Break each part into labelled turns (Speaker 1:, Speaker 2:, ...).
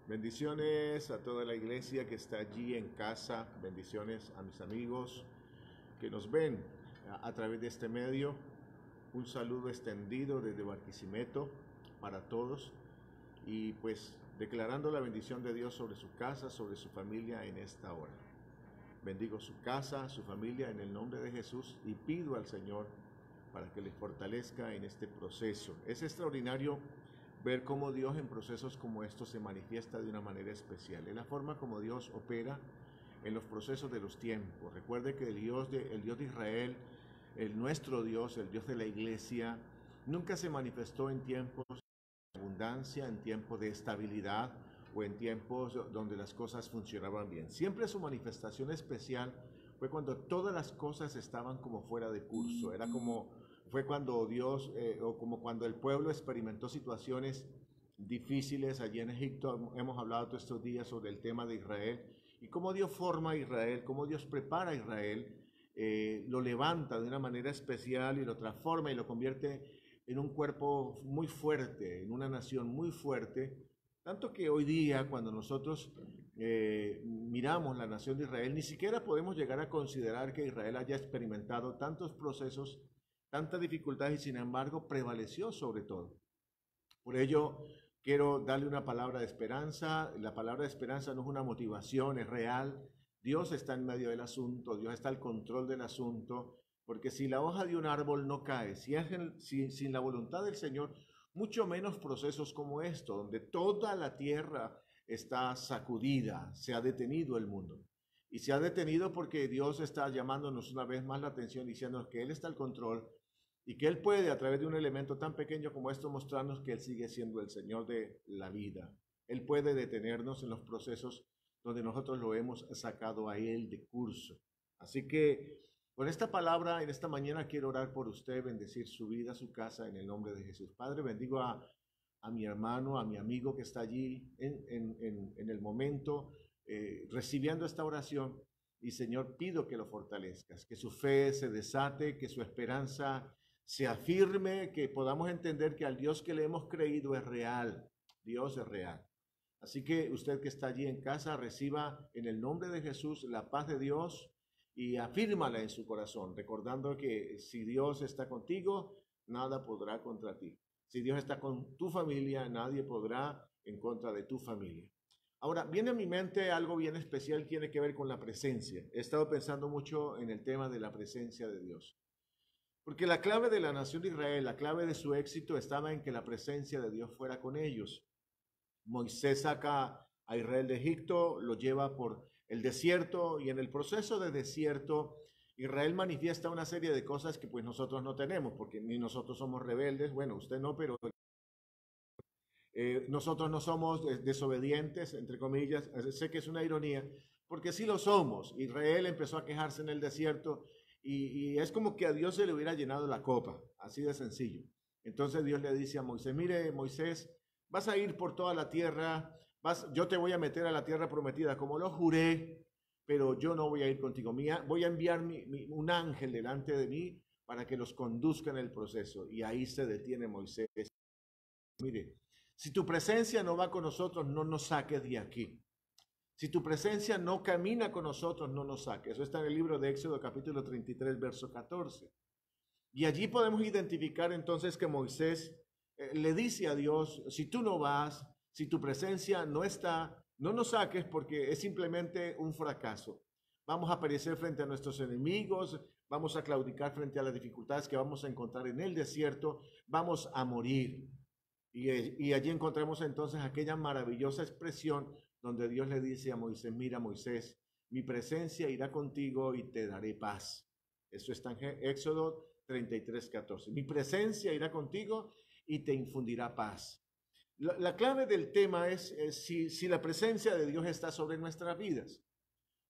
Speaker 1: Bendiciones a toda la iglesia que está allí en casa, bendiciones a mis amigos que nos ven a través de este medio. Un saludo extendido desde Barquisimeto para todos y pues declarando la bendición de Dios sobre su casa, sobre su familia en esta hora. Bendigo su casa, su familia en el nombre de Jesús y pido al Señor para que les fortalezca en este proceso. Es extraordinario ver cómo Dios en procesos como estos se manifiesta de una manera especial. Es la forma como Dios opera en los procesos de los tiempos. Recuerde que el Dios de Israel, nuestro Dios, el Dios de la iglesia, nunca se manifestó en tiempos de abundancia, en tiempos de estabilidad o en tiempos donde las cosas funcionaban bien. Siempre su manifestación especial fue cuando todas las cosas estaban como fuera de curso. Fue cuando Dios, o como cuando el pueblo experimentó situaciones difíciles allí en Egipto. Hemos hablado todos estos días sobre el tema de Israel y cómo Dios forma a Israel, cómo Dios prepara a Israel, lo levanta de una manera especial y lo transforma y lo convierte en un cuerpo muy fuerte, en una nación muy fuerte. Tanto que hoy día, cuando nosotros miramos la nación de Israel, ni siquiera podemos llegar a considerar que Israel haya experimentado tantos procesos, tantas dificultades y sin embargo prevaleció sobre todo. Por ello, quiero darle una palabra de esperanza. La palabra de esperanza no es una motivación, es real. Dios está en medio del asunto, Dios está al control del asunto, porque si la hoja de un árbol no cae, sin la voluntad del Señor, mucho menos procesos como esto, donde toda la tierra está sacudida, se ha detenido el mundo. Y se ha detenido porque Dios está llamándonos una vez más la atención, diciéndonos que Él está al control y que Él puede, a través de un elemento tan pequeño como esto, mostrarnos que Él sigue siendo el Señor de la vida. Él puede detenernos en los procesos donde nosotros lo hemos sacado a Él de curso. Así que con esta palabra, en esta mañana quiero orar por usted, bendecir su vida, su casa, en el nombre de Jesús. Padre, bendigo a mi hermano, a mi amigo que está allí en el momento, recibiendo esta oración. Y Señor, pido que lo fortalezcas, que su fe se desate, que su esperanza se afirme, que podamos entender que al Dios que le hemos creído es real. Dios es real. Así que usted que está allí en casa, reciba en el nombre de Jesús la paz de Dios y afírmala en su corazón, recordando que si Dios está contigo, nada podrá contra ti. Si Dios está con tu familia, nadie podrá en contra de tu familia. Ahora, viene a mi mente algo bien especial que tiene que ver con la presencia. He estado pensando mucho en el tema de la presencia de Dios. Porque la clave de la nación de Israel, la clave de su éxito estaba en que la presencia de Dios fuera con ellos. Moisés saca a Israel de Egipto, lo lleva por el desierto y en el proceso de desierto Israel manifiesta una serie de cosas que pues nosotros no tenemos, porque ni nosotros somos rebeldes, bueno, usted no, pero nosotros no somos desobedientes, entre comillas. Sé que es una ironía, porque sí lo somos. Israel empezó a quejarse en el desierto y es como que a Dios se le hubiera llenado la copa, así de sencillo. Entonces Dios le dice a Moisés, mire Moisés, vas a ir por toda la tierra, yo te voy a meter a la tierra prometida, como lo juré, pero yo no voy a ir contigo. Voy a enviar un ángel delante de mí para que los conduzca en el proceso. Y ahí se detiene Moisés. Mire, si tu presencia no va con nosotros, no nos saques de aquí. Si tu presencia no camina con nosotros, no nos saques. Eso está en el libro de Éxodo capítulo 33, verso 14. Y allí podemos identificar entonces que Moisés le dice a Dios, si tú no vas, si tu presencia no está, no nos saques porque es simplemente un fracaso. Vamos a perecer frente a nuestros enemigos, vamos a claudicar frente a las dificultades que vamos a encontrar en el desierto, vamos a morir. Y allí encontramos entonces aquella maravillosa expresión donde Dios le dice a Moisés, mira Moisés, mi presencia irá contigo y te daré paz. Eso está en Éxodo 33, 14. Mi presencia irá contigo y te infundirá paz. La clave del tema es si la presencia de Dios está sobre nuestras vidas.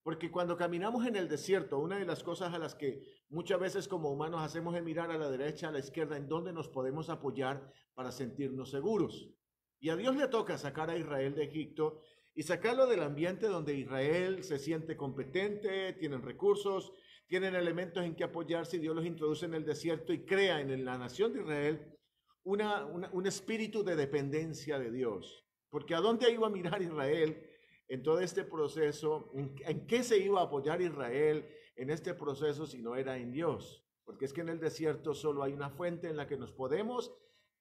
Speaker 1: Porque cuando caminamos en el desierto, una de las cosas a las que muchas veces como humanos hacemos es mirar a la derecha, a la izquierda, en donde nos podemos apoyar para sentirnos seguros. Y a Dios le toca sacar a Israel de Egipto y sacarlo del ambiente donde Israel se siente competente, tienen recursos, tienen elementos en que apoyarse y Dios los introduce en el desierto y crea en la nación de Israel un espíritu de dependencia de Dios. Porque ¿a dónde iba a mirar Israel en todo este proceso? ¿En qué se iba a apoyar Israel en este proceso si no era en Dios? Porque es que en el desierto solo hay una fuente en la que nos podemos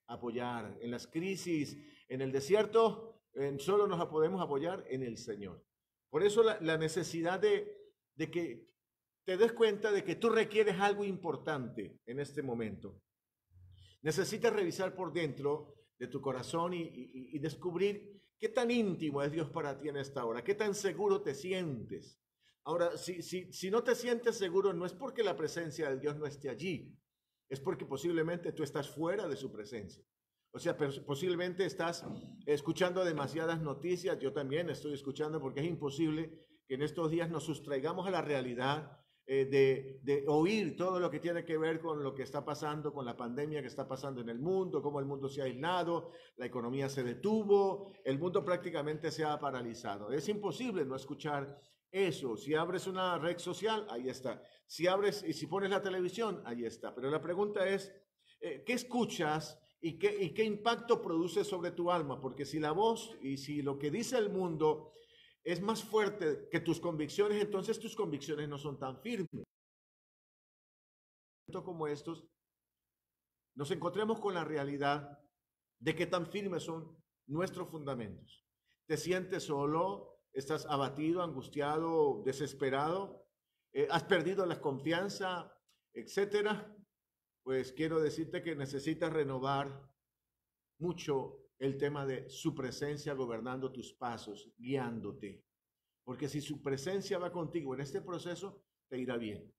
Speaker 1: apoyar. En las crisis, en el desierto, solo nos podemos apoyar en el Señor. Por eso la necesidad de que te des cuenta de que tú requieres algo importante en este momento. Necesitas revisar por dentro de tu corazón y descubrir qué tan íntimo es Dios para ti en esta hora, qué tan seguro te sientes. Ahora, si no te sientes seguro, no es porque la presencia de Dios no esté allí, es porque posiblemente tú estás fuera de su presencia. O sea, posiblemente estás escuchando demasiadas noticias, yo también estoy escuchando, porque es imposible que en estos días nos sustraigamos a la realidad de oír todo lo que tiene que ver con lo que está pasando, con la pandemia que está pasando en el mundo, cómo el mundo se ha aislado, la economía se detuvo, el mundo prácticamente se ha paralizado. Es imposible no escuchar eso. Si abres una red social, ahí está. Si abres y si pones la televisión, ahí está. Pero la pregunta es, ¿qué escuchas y qué impacto produce sobre tu alma? Porque si la voz y si lo que dice el mundo es más fuerte que tus convicciones, entonces tus convicciones no son tan firmes. Como estos, nos encontremos con la realidad de qué tan firmes son nuestros fundamentos. ¿Te sientes solo? ¿Estás abatido, angustiado, desesperado? ¿Has perdido la confianza, etcétera? Pues quiero decirte que necesitas renovar mucho el tema de su presencia gobernando tus pasos, guiándote. Porque si su presencia va contigo en este proceso, te irá bien.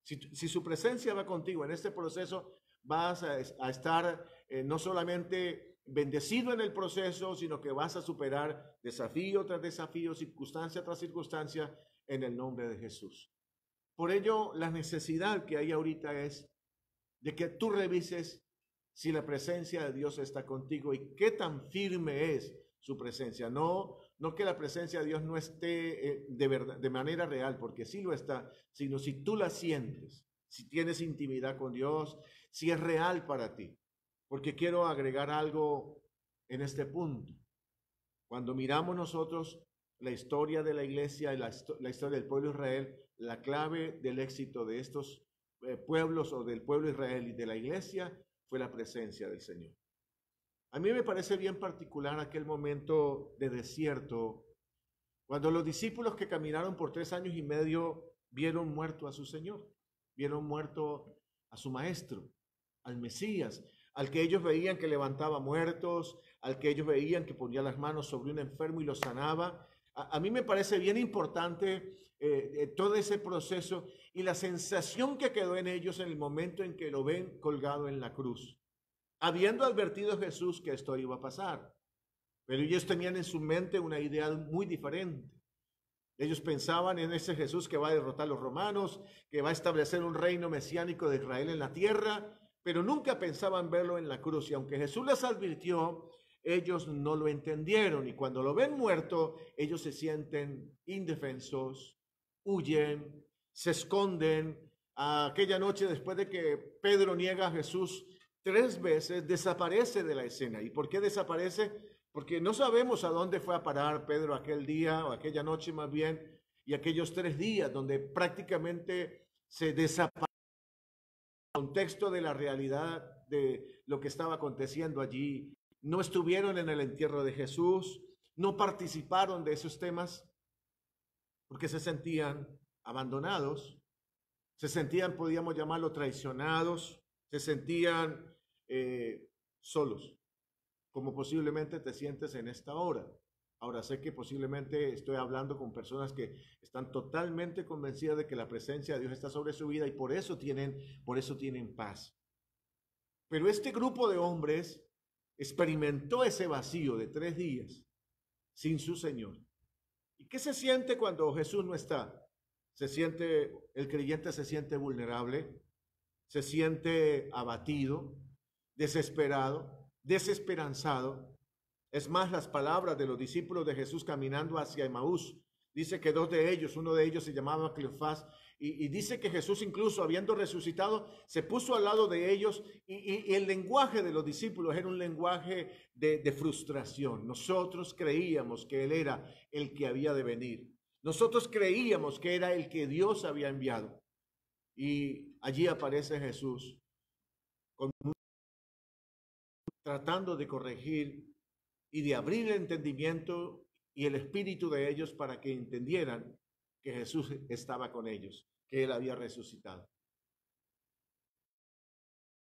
Speaker 1: Si su presencia va contigo en este proceso, vas a estar no solamente bendecido en el proceso, sino que vas a superar desafío tras desafío, circunstancia tras circunstancia, en el nombre de Jesús. Por ello, la necesidad que hay ahorita es de que tú revises si la presencia de Dios está contigo y qué tan firme es su presencia. No que la presencia de Dios no esté de verdad, de manera real, porque sí lo está, sino si tú la sientes, si tienes intimidad con Dios, si es real para ti. Porque quiero agregar algo en este punto. Cuando miramos nosotros la historia de la iglesia y la historia del pueblo de Israel, la clave del éxito de estos pueblos o del pueblo de Israel y de la iglesia fue la presencia del Señor. A mí me parece bien particular aquel momento de desierto, cuando los discípulos que caminaron por 3 años y medio vieron muerto a su Señor, vieron muerto a su Maestro, al Mesías, al que ellos veían que levantaba muertos, al que ellos veían que ponía las manos sobre un enfermo y lo sanaba. A mí me parece bien importante todo ese proceso y la sensación que quedó en ellos en el momento en que lo ven colgado en la cruz, habiendo advertido a Jesús que esto iba a pasar. Pero ellos tenían en su mente una idea muy diferente. Ellos pensaban en ese Jesús que va a derrotar a los romanos, que va a establecer un reino mesiánico de Israel en la tierra, pero nunca pensaban verlo en la cruz. Y aunque Jesús les advirtió, ellos no lo entendieron. Y cuando lo ven muerto, ellos se sienten indefensos, huyen, se esconden. Aquella noche, después de que Pedro niega a Jesús 3 veces, desaparece de la escena. ¿Y por qué desaparece? Porque no sabemos a dónde fue a parar Pedro aquel día o aquella noche más bien, y aquellos 3 días donde prácticamente se desapareció el contexto de la realidad de lo que estaba aconteciendo allí. No estuvieron en el entierro de Jesús, no participaron de esos temas porque se sentían abandonados, se sentían, podríamos llamarlo, traicionados, se sentían solos, como posiblemente te sientes en esta hora. Ahora sé que posiblemente estoy hablando con personas que están totalmente convencidas de que la presencia de Dios está sobre su vida y por eso tienen paz. Pero este grupo de hombres experimentó ese vacío de 3 días sin su Señor. ¿Y qué se siente cuando Jesús no está? El creyente se siente vulnerable, se siente abatido, desesperado, desesperanzado. Es más, las palabras de los discípulos de Jesús caminando hacia Emaús, dice que 2 de ellos, uno de ellos se llamaba Cleofás, Y dice que Jesús, incluso habiendo resucitado, se puso al lado de ellos y el lenguaje de los discípulos era un lenguaje de frustración. Nosotros creíamos que Él era el que había de venir. Nosotros creíamos que era el que Dios había enviado. Y allí aparece Jesús tratando de corregir y de abrir el entendimiento y el espíritu de ellos para que entendieran que Jesús estaba con ellos, que Él había resucitado.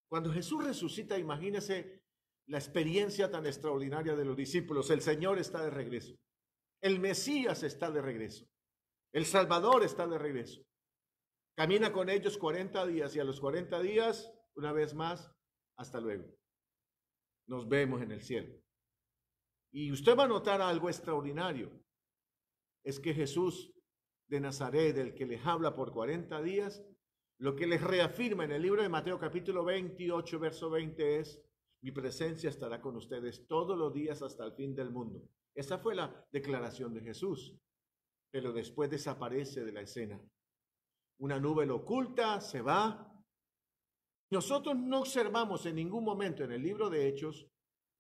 Speaker 1: Cuando Jesús resucita, imagínense la experiencia tan extraordinaria de los discípulos. El Señor está de regreso. El Mesías está de regreso. El Salvador está de regreso. Camina con ellos 40 días y a los 40 días, una vez más, hasta luego. Nos vemos en el cielo. Y usted va a notar algo extraordinario. Es que Jesús de Nazaret, el que les habla por 40 días, lo que les reafirma en el libro de Mateo capítulo 28, verso 20 es: mi presencia estará con ustedes todos los días hasta el fin del mundo. Esa fue la declaración de Jesús, pero después desaparece de la escena. Una nube lo oculta, se va. Nosotros no observamos en ningún momento en el libro de Hechos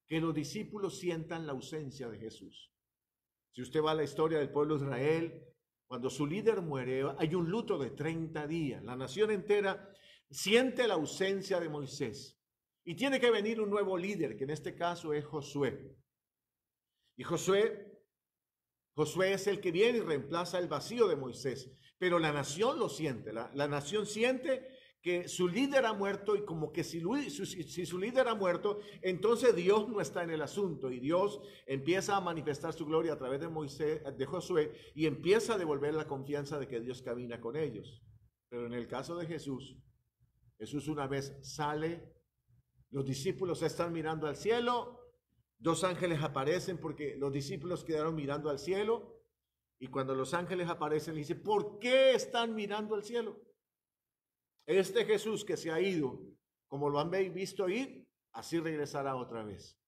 Speaker 1: que los discípulos sientan la ausencia de Jesús. Si usted va a la historia del pueblo de Israel, cuando su líder muere, hay un luto de 30 días. La nación entera siente la ausencia de Moisés. Y tiene que venir un nuevo líder, que en este caso es Josué. Y Josué es el que viene y reemplaza el vacío de Moisés. Pero la nación lo siente. La nación siente que su líder ha muerto y como que si su líder ha muerto, entonces Dios no está en el asunto y Dios empieza a manifestar su gloria a través de Josué y empieza a devolver la confianza de que Dios camina con ellos. Pero en el caso de Jesús una vez sale, los discípulos están mirando al cielo, dos ángeles aparecen porque los discípulos quedaron mirando al cielo y cuando los ángeles aparecen, dice: ¿por qué están mirando al cielo? Este Jesús que se ha ido, como lo han visto ir, así regresará otra vez.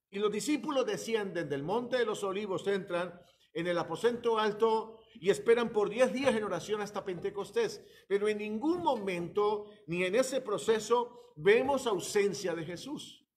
Speaker 1: Y los discípulos descienden del monte de los olivos, entran en el aposento alto y esperan por 10 días en oración hasta Pentecostés. Pero en ningún momento, ni en ese proceso, vemos ausencia de Jesús.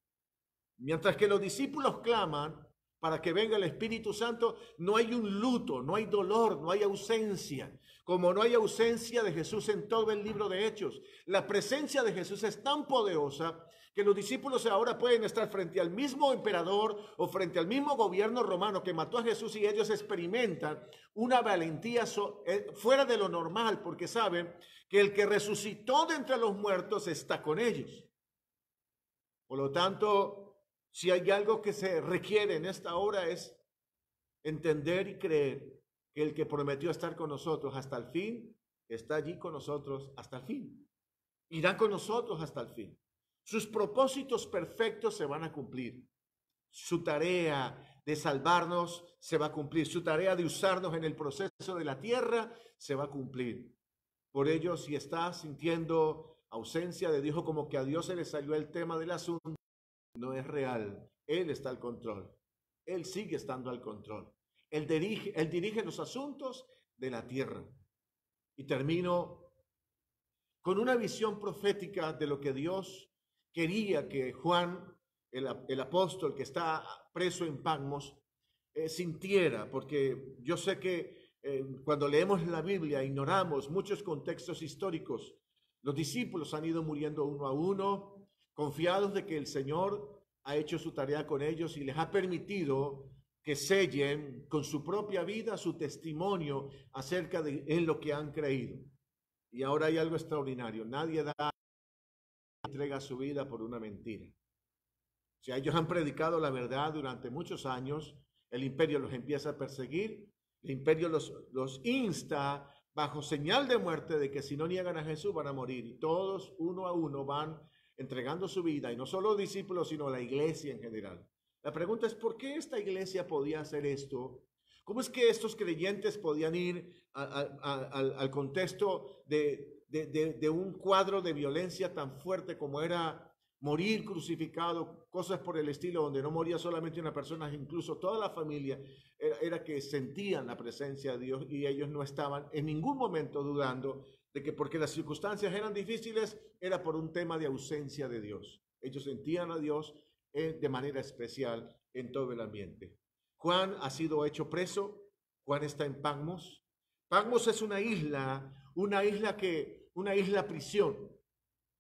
Speaker 1: Mientras que los discípulos claman para que venga el Espíritu Santo, no hay un luto, no hay dolor, no hay ausencia. Como no hay ausencia de Jesús en todo el libro de Hechos. La presencia de Jesús es tan poderosa que los discípulos ahora pueden estar frente al mismo emperador o frente al mismo gobierno romano que mató a Jesús y ellos experimentan una valentía fuera de lo normal porque saben que el que resucitó de entre los muertos está con ellos. Por lo tanto, si hay algo que se requiere en esta hora es entender y creer que el que prometió estar con nosotros hasta el fin, está allí con nosotros hasta el fin. Irá con nosotros hasta el fin. Sus propósitos perfectos se van a cumplir. Su tarea de salvarnos se va a cumplir. Su tarea de usarnos en el proceso de la tierra se va a cumplir. Por ello, si estás sintiendo ausencia de Dios, como que a Dios se le salió el tema del asunto, no es real. Él está al control. Él sigue estando al control. Él dirige los asuntos de la tierra. Y termino con una visión profética de lo que Dios quería que Juan, el apóstol que está preso en Patmos, sintiera, porque yo sé que cuando leemos la Biblia ignoramos muchos contextos históricos. Los discípulos han ido muriendo uno a uno, confiados de que el Señor ha hecho su tarea con ellos y les ha permitido que sellen con su propia vida su testimonio acerca de en lo que han creído. Y ahora hay algo extraordinario. Nadie entrega su vida por una mentira. O sea, ellos han predicado la verdad durante muchos años. El imperio los empieza a perseguir. El imperio los insta bajo señal de muerte de que si no niegan a Jesús van a morir. Y todos uno a uno van entregando su vida. Y no solo los discípulos, sino la iglesia en general. La pregunta es, ¿por qué esta iglesia podía hacer esto? ¿Cómo es que estos creyentes podían ir al contexto de un cuadro de violencia tan fuerte como era morir crucificado, cosas por el estilo, donde no moría solamente una persona, incluso toda la familia, era que sentían la presencia de Dios y ellos no estaban en ningún momento dudando de que porque las circunstancias eran difíciles, era por un tema de ausencia de Dios. Ellos sentían a Dios de manera especial en todo el ambiente. Juan ha sido hecho preso. Juan está en Patmos. Patmos es una isla prisión.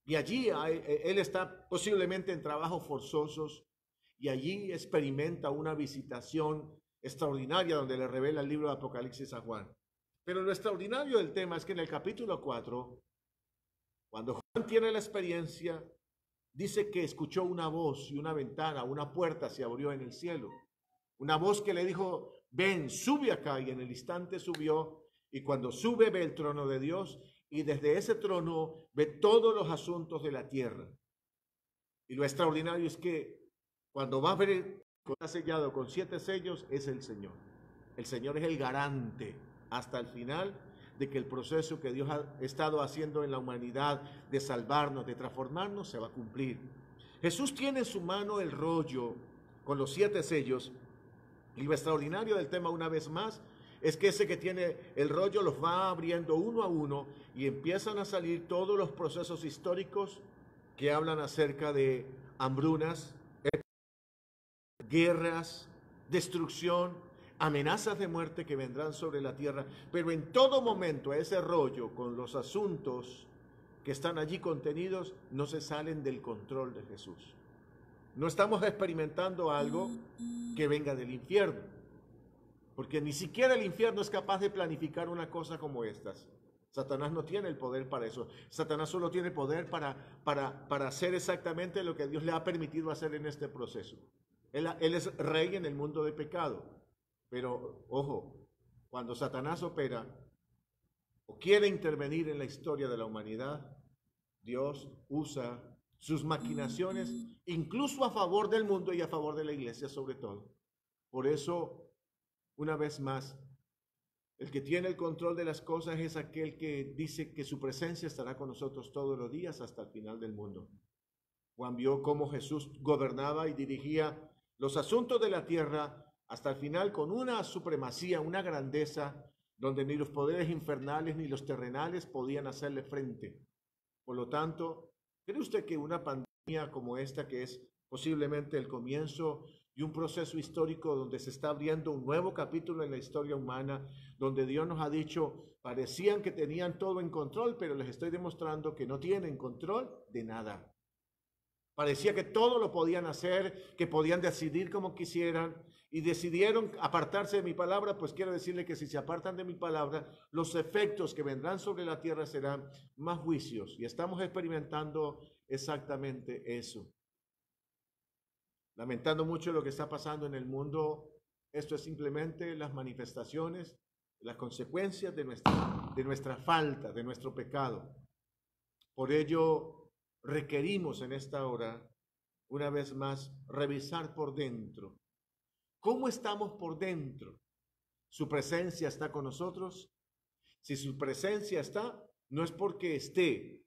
Speaker 1: Y allí él está posiblemente en trabajos forzosos y allí experimenta una visitación extraordinaria donde le revela el libro de Apocalipsis a Juan. Pero lo extraordinario del tema es que en el capítulo 4, cuando Juan tiene la experiencia, dice que escuchó una voz y una ventana, una puerta se abrió en el cielo. Una voz que le dijo, ven, sube acá, y en el instante subió, y cuando sube ve el trono de Dios, y desde ese trono ve todos los asuntos de la tierra. Y lo extraordinario es que cuando va a ver, está sellado con 7 sellos, es el Señor. El Señor es el garante hasta el final de que el proceso que Dios ha estado haciendo en la humanidad de salvarnos, de transformarnos, se va a cumplir. Jesús tiene en su mano el rollo con los 7 sellos, y lo extraordinario del tema, una vez más, es que ese que tiene el rollo los va abriendo uno a uno y empiezan a salir todos los procesos históricos que hablan acerca de hambrunas, guerras, destrucción, amenazas de muerte que vendrán sobre la tierra, pero en todo momento ese rollo con los asuntos que están allí contenidos no se salen del control de Jesús. No estamos experimentando algo que venga del infierno, porque ni siquiera el infierno es capaz de planificar una cosa como estas. Satanás no tiene el poder para eso. Satanás solo tiene poder para hacer exactamente lo que Dios le ha permitido hacer en este proceso. Él es rey en el mundo de pecado. Pero, ojo, cuando Satanás opera o quiere intervenir en la historia de la humanidad, Dios usa sus maquinaciones, incluso a favor del mundo y a favor de la iglesia sobre todo. Por eso, una vez más, el que tiene el control de las cosas es aquel que dice que su presencia estará con nosotros todos los días hasta el final del mundo. Juan vio cómo Jesús gobernaba y dirigía los asuntos de la tierra hasta el final con una supremacía, una grandeza, donde ni los poderes infernales ni los terrenales podían hacerle frente. Por lo tanto, ¿cree usted que una pandemia como esta, que es posiblemente el comienzo de un proceso histórico donde se está abriendo un nuevo capítulo en la historia humana, donde Dios nos ha dicho, parecían que tenían todo en control, pero les estoy demostrando que no tienen control de nada? Parecía que todo lo podían hacer, que podían decidir como quisieran y decidieron apartarse de mi palabra. Pues quiero decirle que si se apartan de mi palabra, los efectos que vendrán sobre la tierra serán más juicios. Y estamos experimentando exactamente eso. Lamentando mucho lo que está pasando en el mundo, esto es simplemente las manifestaciones, las consecuencias de nuestra falta, de nuestro pecado. Por ello, requerimos en esta hora, una vez más, revisar por dentro. ¿Cómo estamos por dentro? ¿Su presencia está con nosotros? Si su presencia está, no es porque esté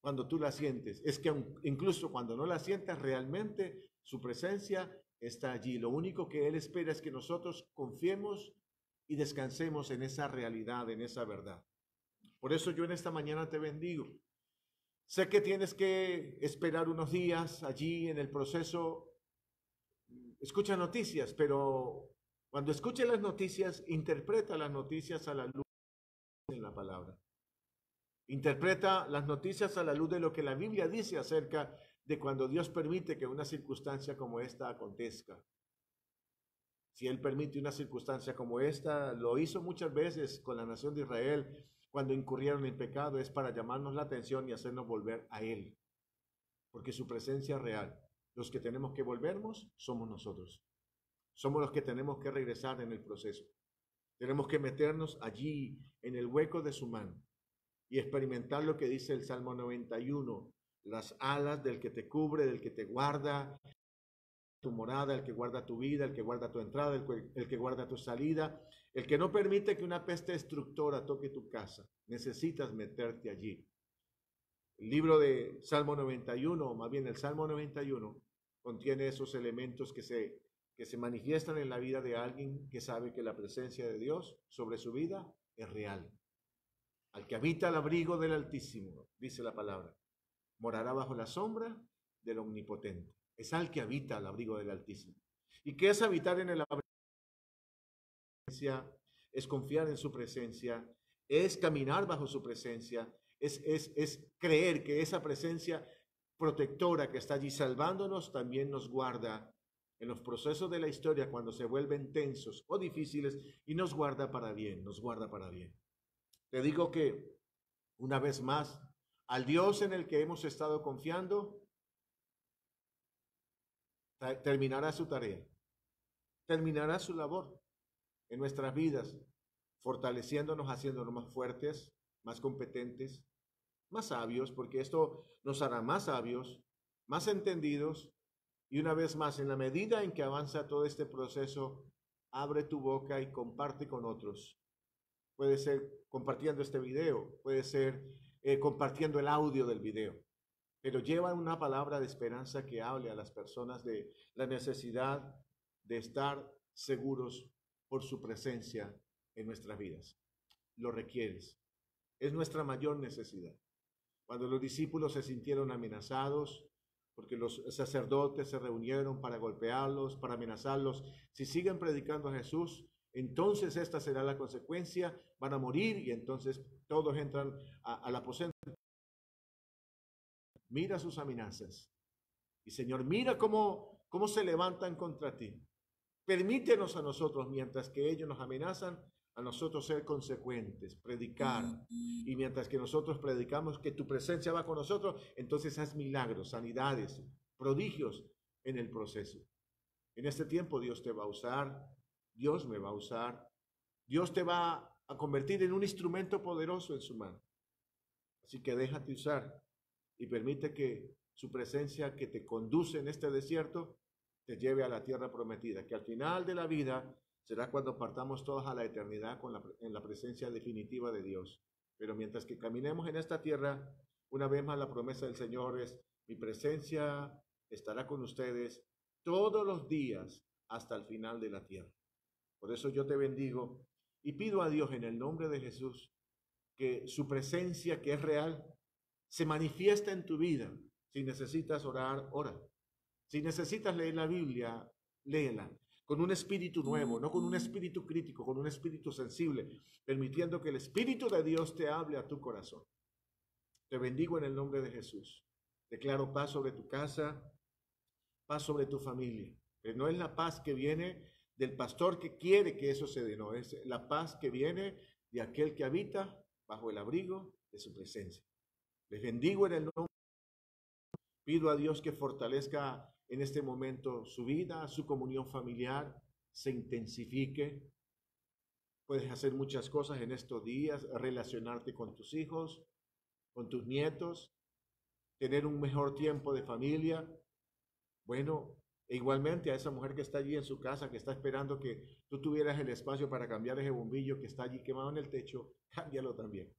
Speaker 1: cuando tú la sientes, es que incluso cuando no la sientas realmente, su presencia está allí. Lo único que Él espera es que nosotros confiemos y descansemos en esa realidad, en esa verdad. Por eso yo en esta mañana te bendigo. Sé que tienes que esperar unos días allí en el proceso. Escucha noticias, pero cuando escuche las noticias, interpreta las noticias a la luz de la palabra. Interpreta las noticias a la luz de lo que la Biblia dice acerca de cuando Dios permite que una circunstancia como esta acontezca. Si Él permite una circunstancia como esta, lo hizo muchas veces con la nación de Israel cuando incurrieron en pecado, es para llamarnos la atención y hacernos volver a Él. Porque su presencia es real. Los que tenemos que volvernos somos nosotros. Somos los que tenemos que regresar en el proceso. Tenemos que meternos allí en el hueco de su mano y experimentar lo que dice el Salmo 91, las alas del que te cubre, del que te guarda, tu morada, el que guarda tu vida, el que guarda tu entrada, el que guarda tu salida, el que no permite que una peste destructora toque tu casa. Necesitas meterte allí. El libro de Salmo 91, o más bien el Salmo 91, contiene esos elementos que se manifiestan en la vida de alguien que sabe que la presencia de Dios sobre su vida es real. Al que habita al abrigo del Altísimo, dice la palabra, morará bajo la sombra del Omnipotente. Es al que habita al abrigo del Altísimo. ¿Y qué es habitar en el abrigo? Es confiar en su presencia, es caminar bajo su presencia, es creer que esa presencia protectora que está allí salvándonos también nos guarda en los procesos de la historia cuando se vuelven tensos o difíciles y nos guarda para bien, nos guarda para bien. Te digo que, una vez más, al Dios en el que hemos estado confiando, terminará su tarea, terminará su labor en nuestras vidas, fortaleciéndonos, haciéndonos más fuertes, más competentes, más sabios, porque esto nos hará más sabios, más entendidos, y una vez más, en la medida en que avanza todo este proceso, abre tu boca y comparte con otros. Puede ser compartiendo este video, puede ser compartiendo el audio del video, pero lleva una palabra de esperanza que hable a las personas de la necesidad de estar seguros por su presencia en nuestras vidas. Lo requieres. Es nuestra mayor necesidad. Cuando los discípulos se sintieron amenazados, porque los sacerdotes se reunieron para golpearlos, para amenazarlos, si siguen predicando a Jesús, entonces esta será la consecuencia, van a morir, y entonces todos entran al aposento. Mira sus amenazas. Y Señor, mira cómo se levantan contra ti. Permítenos a nosotros, mientras que ellos nos amenazan, a nosotros ser consecuentes, predicar. Y mientras que nosotros predicamos que tu presencia va con nosotros, entonces haz milagros, sanidades, prodigios en el proceso. En este tiempo Dios te va a usar, Dios me va a usar, Dios te va a convertir en un instrumento poderoso en su mano. Así que déjate usar y permite que su presencia que te conduce en este desierto te lleve a la tierra prometida, que al final de la vida será cuando partamos todos a la eternidad en la presencia definitiva de Dios. Pero mientras que caminemos en esta tierra, una vez más la promesa del Señor es: mi presencia estará con ustedes todos los días hasta el final de la tierra. Por eso yo te bendigo y pido a Dios en el nombre de Jesús que su presencia, que es real, se manifiesta en tu vida. Si necesitas orar, ora. Si necesitas leer la Biblia, léela con un espíritu nuevo, no con un espíritu crítico, con un espíritu sensible, permitiendo que el Espíritu de Dios te hable a tu corazón. Te bendigo en el nombre de Jesús. Declaro paz sobre tu casa, paz sobre tu familia. Pero no es la paz que viene del pastor que quiere que eso se dé, no, es la paz que viene de aquel que habita bajo el abrigo de su presencia. Les bendigo en el nombre. Pido a Dios que fortalezca en este momento su vida, su comunión familiar, se intensifique. Puedes hacer muchas cosas en estos días, relacionarte con tus hijos, con tus nietos, tener un mejor tiempo de familia. Bueno, e igualmente a esa mujer que está allí en su casa, que está esperando que tú tuvieras el espacio para cambiar ese bombillo que está allí quemado en el techo, cámbialo también.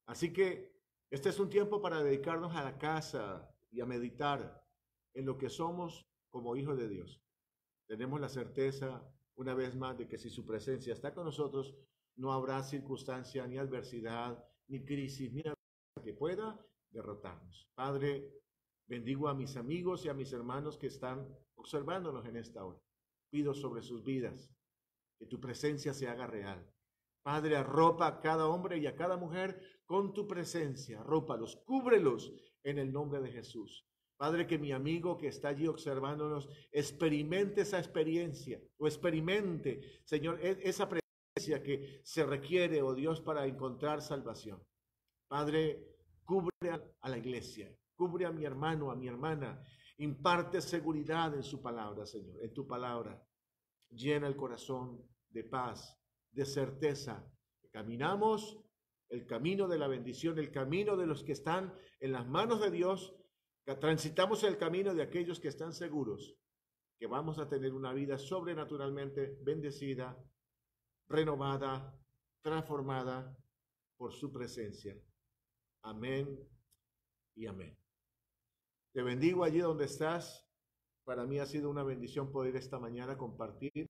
Speaker 1: Así que este es un tiempo para dedicarnos a la casa y a meditar en lo que somos como hijos de Dios. Tenemos la certeza, una vez más, de que si su presencia está con nosotros, no habrá circunstancia, ni adversidad, ni crisis, ni que pueda derrotarnos. Padre, bendigo a mis amigos y a mis hermanos que están observándonos en esta hora. Pido sobre sus vidas que tu presencia se haga real. Padre, arropa a cada hombre y a cada mujer con tu presencia. Arrópalos, cúbrelos en el nombre de Jesús. Padre, que mi amigo que está allí observándonos experimente esa experiencia, o experimente, Señor, esa presencia que se requiere, oh Dios, para encontrar salvación. Padre, cubre a la iglesia, cubre a mi hermano, a mi hermana, imparte seguridad en su palabra, Señor, en tu palabra. Llena el corazón de paz, de certeza. Caminamos el camino de la bendición, el camino de los que están en las manos de Dios. Transitamos el camino de aquellos que están seguros que vamos a tener una vida sobrenaturalmente bendecida, renovada, transformada por su presencia. Amén y amén. Te bendigo allí donde estás. Para mí ha sido una bendición poder esta mañana compartir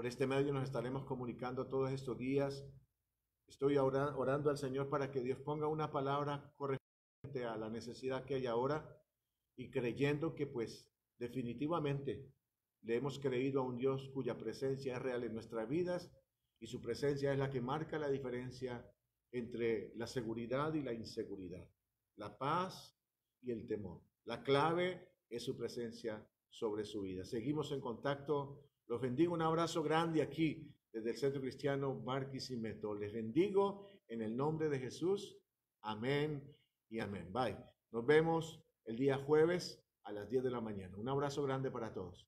Speaker 1: Por este medio nos estaremos comunicando todos estos días. Estoy orando al Señor para que Dios ponga una palabra correspondiente a la necesidad que hay ahora y creyendo que pues definitivamente le hemos creído a un Dios cuya presencia es real en nuestras vidas y su presencia es la que marca la diferencia entre la seguridad y la inseguridad, la paz y el temor. La clave es su presencia sobre su vida. Seguimos en contacto. Los bendigo. Un abrazo grande aquí desde el Centro Cristiano Barquisimeto. Les bendigo en el nombre de Jesús. Amén y amén. Bye. Nos vemos el día jueves a las 10 de la mañana. Un abrazo grande para todos.